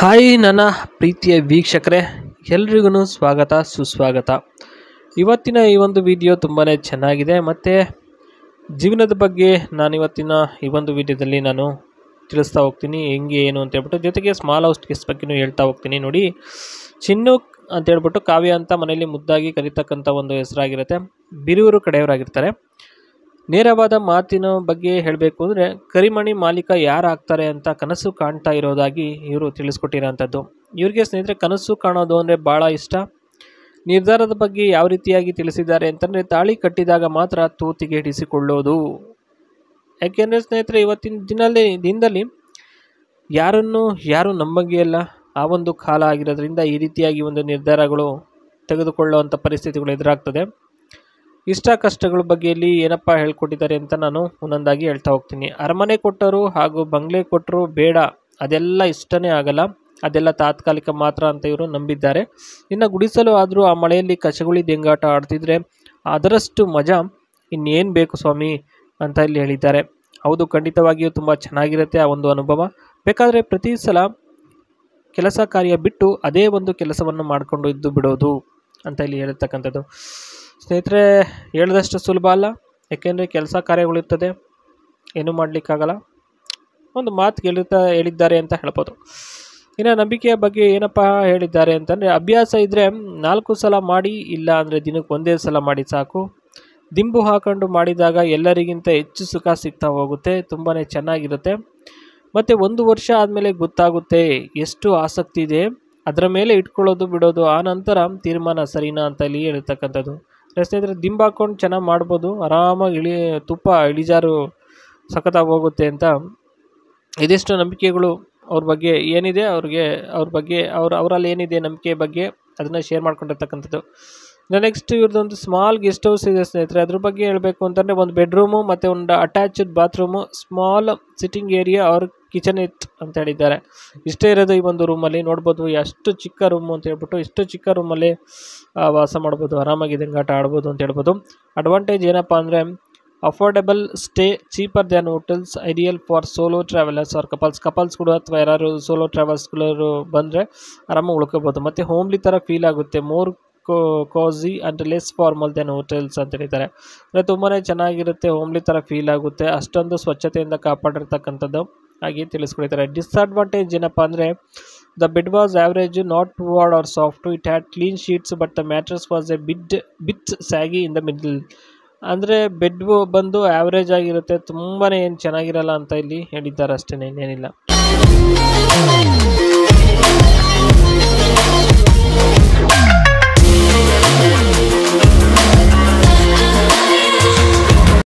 Hi ನನ್ನ ಪ್ರೀತಿಯ ವೀಕ್ಷಕರೇ, ಎಲ್ರಿಗೂ ಸ್ವಾಗತ ಸುಸ್ವಾಗತ. ಇವತ್ತಿನ ಈ ಒಂದು ವಿಡಿಯೋ ತುಂಬಾ ಚೆನ್ನಾಗಿದೆ ಮತ್ತು ಜೀವನದ ಬಗ್ಗೆ ನಾನು ಇವತ್ತಿನ ಈ ಒಂದು ವಿಡಿಯೋದಲ್ಲಿ ನಾನು ತಿಳಿಸ್ತಾ ಹೋಗ್ತೀನಿ ಹೆಂಗೆ ಏನು ಅಂತ ಹೇಳ್ಬಿಟ್ಟು. ಜೊತೆಗೆ ಸ್ಮಾಲ್ ಹೌಸ್ ಕೇಸ್ ಬಗ್ಗೆನೂ ಹೇಳ್ತಾ ಹೋಗ್ತೀನಿ. ನೋಡಿ, ಚಿನ್ನು ಅಂತ ಹೇಳ್ಬಿಟ್ಟು ಕಾವ್ಯ ಅಂತ ಮನೆಯಲ್ಲಿ ಮುದ್ದಾಗಿ ಕರೀತಕ್ಕಂಥ ಒಂದು ಹೆಸರಾಗಿರುತ್ತೆ. ಬಿರೂರು ಕಡೆಯವರಾಗಿರ್ತಾರೆ. ನೇರವಾದ ಮಾತಿನ ಬಗ್ಗೆ ಹೇಳಬೇಕು ಅಂದರೆ ಕರಿಮಣಿ ಮಾಲೀಕ ಯಾರು ಆಗ್ತಾರೆ ಅಂತ ಕನಸು ಕಾಣ್ತಾ ಇರೋದಾಗಿ ಇವರು ತಿಳಿಸ್ಕೊಟ್ಟಿರೋಂಥದ್ದು. ಇವ್ರಿಗೆ ಸ್ನೇಹಿತರೆ ಕನಸು ಕಾಣೋದು ಅಂದರೆ ಭಾಳ ಇಷ್ಟ. ನಿರ್ಧಾರದ ಬಗ್ಗೆ ಯಾವ ರೀತಿಯಾಗಿ ತಿಳಿಸಿದ್ದಾರೆ ಅಂತಂದರೆ ತಾಳಿ ಕಟ್ಟಿದಾಗ ಮಾತ್ರ ತೂತಿಗೆ ಹಿಡಿಸಿಕೊಳ್ಳೋದು. ಯಾಕೆಂದರೆ ಸ್ನೇಹಿತರೆ ಇವತ್ತಿನ ದಿನದಲ್ಲಿ ಯಾರು ನಂಬಂಗೆ ಇಲ್ಲ. ಆ ಒಂದು ಕಾಲ ಆಗಿರೋದ್ರಿಂದ ಈ ರೀತಿಯಾಗಿ ಒಂದು ನಿರ್ಧಾರಗಳು ತೆಗೆದುಕೊಳ್ಳುವಂಥ ಪರಿಸ್ಥಿತಿಗಳು ಎದುರಾಗ್ತದೆ. ಇಷ್ಟ ಕಷ್ಟಗಳ ಬಗ್ಗೆಯಲ್ಲಿ ಏನಪ್ಪ ಹೇಳ್ಕೊಟ್ಟಿದ್ದಾರೆ ಅಂತ ನಾನು ಒಂದೊಂದಾಗಿ ಹೇಳ್ತಾ ಹೋಗ್ತೀನಿ. ಅರಮನೆ ಕೊಟ್ಟರು ಹಾಗೂ ಬಂಗ್ಲೆ ಕೊಟ್ಟರು ಬೇಡ, ಅದೆಲ್ಲ ಇಷ್ಟನೇ ಆಗಲ್ಲ, ಅದೆಲ್ಲ ತಾತ್ಕಾಲಿಕ ಮಾತ್ರ ಅಂತ ಇವರು ನಂಬಿದ್ದಾರೆ. ಇನ್ನು ಗುಡಿಸಲು ಆದರೂ ಆ ಮಳೆಯಲ್ಲಿ ಕಚಗುಳಿ ದೆಂಗಾಟ ಆಡ್ತಿದ್ರೆ ಅದರಷ್ಟು ಮಜಾ ಇನ್ನೇನು ಬೇಕು ಸ್ವಾಮಿ ಅಂತ ಇಲ್ಲಿ ಹೇಳಿದ್ದಾರೆ. ಹೌದು, ಖಂಡಿತವಾಗಿಯೂ ತುಂಬ ಚೆನ್ನಾಗಿರುತ್ತೆ ಆ ಒಂದು ಅನುಭವ. ಬೇಕಾದರೆ ಪ್ರತಿ ಸಲ ಕೆಲಸ ಕಾರ್ಯ ಬಿಟ್ಟು ಅದೇ ಒಂದು ಕೆಲಸವನ್ನು ಮಾಡಿಕೊಂಡು ಇದ್ದು ಬಿಡೋದು ಅಂತ ಇಲ್ಲಿ ಹೇಳಿರ್ತಕ್ಕಂಥದ್ದು. ಸ್ನೇಹಿತರೆ, ಹೇಳಿದಷ್ಟು ಸುಲಭ ಅಲ್ಲ. ಯಾಕೆಂದರೆ ಕೆಲಸ ಕಾರ್ಯಗಳಿರ್ತದೆ, ಏನೂ ಮಾಡಲಿಕ್ಕಾಗಲ್ಲ. ಒಂದು ಮಾತು ಹೇಳಿದ್ದಾರೆ ಅಂತ ಹೇಳ್ಬೋದು. ಇನ್ನು ನಂಬಿಕೆಯ ಬಗ್ಗೆ ಏನಪ್ಪ ಹೇಳಿದ್ದಾರೆ ಅಂತಂದರೆ, ಅಭ್ಯಾಸ ಇದ್ದರೆ 4 ಸಲ ಮಾಡಿ, ಇಲ್ಲ ಅಂದರೆ ದಿನಕ್ಕೆ 1 ಸಲ ಮಾಡಿ ಸಾಕು. ದಿಂಬು ಹಾಕೊಂಡು ಮಾಡಿದಾಗ ಎಲ್ಲರಿಗಿಂತ ಹೆಚ್ಚು ಸುಖ ಸಿಗ್ತಾ ಹೋಗುತ್ತೆ, ತುಂಬಾ ಚೆನ್ನಾಗಿರುತ್ತೆ. ಮತ್ತು 1 ವರ್ಷ ಆದಮೇಲೆ ಗೊತ್ತಾಗುತ್ತೆ ಎಷ್ಟು ಆಸಕ್ತಿ ಇದೆ, ಅದರ ಮೇಲೆ ಇಟ್ಕೊಳ್ಳೋದು ಬಿಡೋದು, ಆ ನಂತರ ತೀರ್ಮಾನ ಸರಿನಾ ಅಂತ ಇಲ್ಲಿ ಹೇಳಿರ್ತಕ್ಕಂಥದ್ದು. ಸ್ನೇಹಿತರೆ, ದಿಂಬು ಹಾಕ್ಕೊಂಡು ಚೆನ್ನಾಗಿ ಮಾಡ್ಬೋದು, ಆರಾಮಾಗಿ ತುಪ್ಪ ಇಳಿಜಾರು ಸಖತ್ತಾಗಿ ಹೋಗುತ್ತೆ ಅಂತ ಇದಿಷ್ಟು ನಂಬಿಕೆಗಳು ಅವ್ರ ಬಗ್ಗೆ ಏನಿದೆ, ಅವ್ರ ಬಗ್ಗೆ ಅವರಲ್ಲಿ ಏನಿದೆ ನಂಬಿಕೆ ಬಗ್ಗೆ ಅದನ್ನು ಶೇರ್ ಮಾಡ್ಕೊಂಡಿರ್ತಕ್ಕಂಥದ್ದು. ನೆಕ್ಸ್ಟ್ ಇವ್ರದ್ದೊಂದು ಸ್ಮಾಲ್ ಗೆಸ್ಟ್ ಹೌಸ್ ಇದೆ ಸ್ನೇಹಿತರೆ. ಅದ್ರ ಬಗ್ಗೆ ಹೇಳಬೇಕು ಅಂತಂದರೆ ಒಂದು ಬೆಡ್ರೂಮು ಮತ್ತು ಒಂದು attached bathroom, small sitting area ಅವ್ರ ಕಿಚನ್ ಇತ್ತು ಅಂತ ಹೇಳಿದ್ದಾರೆ. ಇಷ್ಟೇ ಇರೋದು ಈ ಒಂದು ರೂಮಲ್ಲಿ. ನೋಡ್ಬೋದು ಎಷ್ಟು ಚಿಕ್ಕ ರೂಮು ಅಂತ ಹೇಳ್ಬಿಟ್ಟು. ಇಷ್ಟು ಚಿಕ್ಕ ರೂಮಲ್ಲಿ ವಾಸ ಮಾಡ್ಬೋದು, ಆರಾಮಾಗಿ ದಂಗಾಟ ಆಡ್ಬೋದು ಅಂತ ಹೇಳ್ಬೋದು. ಅಡ್ವಾಂಟೇಜ್ ಏನಪ್ಪ ಅಂದರೆ affordable stay, cheaper than hotels, ideal for solo travellers or couples ಕೂಡ, ಅಥವಾ ಯಾರು ಸೋಲೋ ಟ್ರಾವೆಲ್ಸ್ಗಳು ಬಂದರೆ ಆರಾಮಾಗಿ ಉಳ್ಕೋಬೋದು. ಮತ್ತು ಹೋಮ್ಲಿ ಥರ ಫೀಲ್ ಆಗುತ್ತೆ. More cozy and less formal then hotels ಅಂತ ಹೇಳಿದ್ದಾರೆ. ಅಂದರೆ ತುಂಬಾ ಚೆನ್ನಾಗಿರುತ್ತೆ, ಹೋಮ್ಲಿ ಥರ ಫೀಲ್ ಆಗುತ್ತೆ, ಅಷ್ಟೊಂದು ಸ್ವಚ್ಛತೆಯಿಂದ ಕಾಪಾಡಿರ್ತಕ್ಕಂಥದ್ದು ಹಾಗೆ ತಿಳಿಸ್ಕೊಳ್ತಾರೆ. ಡಿಸ್ಅಡ್ವಾಂಟೇಜ್ ಏನಪ್ಪ ಅಂದರೆ the bed was average, not hard or soft, it had clean sheets but the mattress was a bit saggy in the middle. ಅಂದರೆ ಬೆಡ್ ಬಂದು ಆವ್ರೇಜ್ ಆಗಿರುತ್ತೆ, ತುಂಬಾ ಏನು ಚೆನ್ನಾಗಿರಲ್ಲ ಅಂತ ಇಲ್ಲಿ ಹೇಳಿದ್ದಾರೆ, ಅಷ್ಟೇ, ಇನ್ನೇನಿಲ್ಲ.